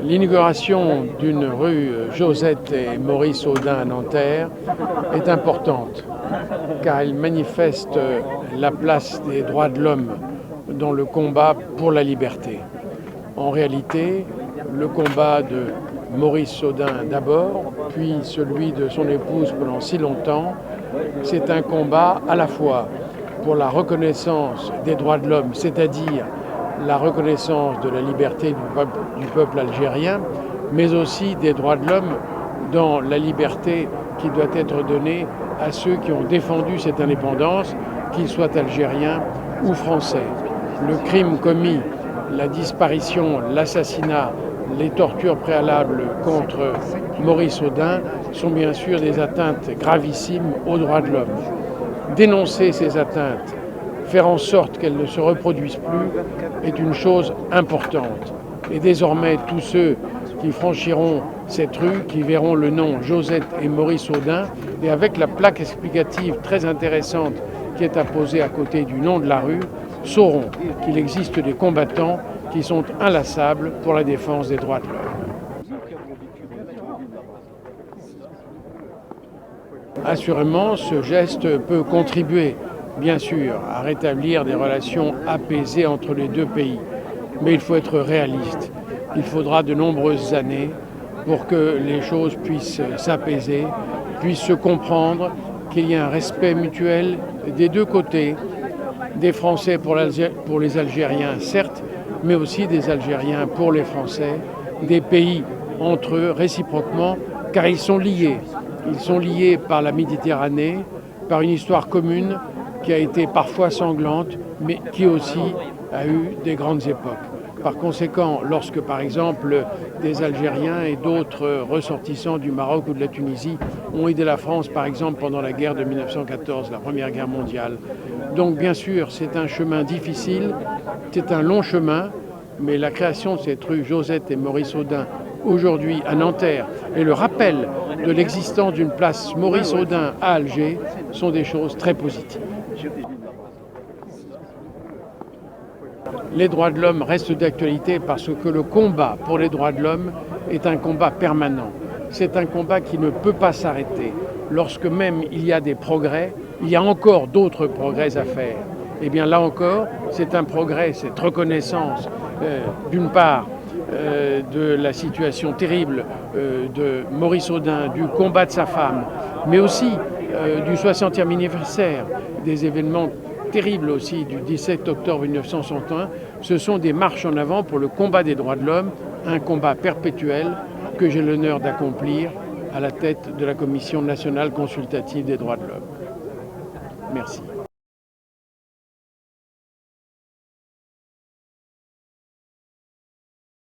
L'inauguration d'une rue Josette et Maurice Audin à Nanterre est importante car elle manifeste la place des droits de l'homme dans le combat pour la liberté. En réalité, le combat de Maurice Audin d'abord, puis celui de son épouse pendant si longtemps, c'est un combat à la fois pour la reconnaissance des droits de l'homme, c'est-à-dire la reconnaissance de la liberté du peuple algérien, mais aussi des droits de l'homme dans la liberté qui doit être donnée à ceux qui ont défendu cette indépendance, qu'ils soient algériens ou français. Le crime commis, la disparition, l'assassinat, les tortures préalables contre Maurice Audin sont bien sûr des atteintes gravissimes aux droits de l'homme. Dénoncer ces atteintes, faire en sorte qu'elles ne se reproduisent plus, est une chose importante. Et désormais, tous ceux qui franchiront cette rue, qui verront le nom Josette et Maurice Audin, et avec la plaque explicative très intéressante qui est apposée à côté du nom de la rue, sauront qu'il existe des combattants qui sont inlassables pour la défense des droits de l'homme. Assurément, ce geste peut contribuer, bien sûr, à rétablir des relations apaisées entre les deux pays. Mais il faut être réaliste. Il faudra de nombreuses années pour que les choses puissent s'apaiser, puissent se comprendre, qu'il y ait un respect mutuel des deux côtés, des Français pour les Algériens, certes, mais aussi des Algériens pour les Français, des pays entre eux réciproquement, car ils sont liés. Ils sont liés par la Méditerranée, par une histoire commune qui a été parfois sanglante, mais qui aussi a eu des grandes époques. Par conséquent, lorsque par exemple des Algériens et d'autres ressortissants du Maroc ou de la Tunisie ont aidé la France, par exemple pendant la guerre de 1914, la Première Guerre mondiale. Donc bien sûr, c'est un chemin difficile, c'est un long chemin, mais la création de cette rue Josette et Maurice Audin aujourd'hui à Nanterre et le rappel de l'existence d'une place Maurice Audin à Alger sont des choses très positives. Les droits de l'homme restent d'actualité parce que le combat pour les droits de l'homme est un combat permanent. C'est un combat qui ne peut pas s'arrêter. Lorsque même il y a des progrès, il y a encore d'autres progrès à faire. Et bien là encore, c'est un progrès, cette reconnaissance d'une part de la situation terrible de Maurice Audin, du combat de sa femme, mais aussi du 60e anniversaire des événements terribles aussi du 17 octobre 1961, ce sont des marches en avant pour le combat des droits de l'homme, un combat perpétuel que j'ai l'honneur d'accomplir à la tête de la Commission nationale consultative des droits de l'homme. Merci.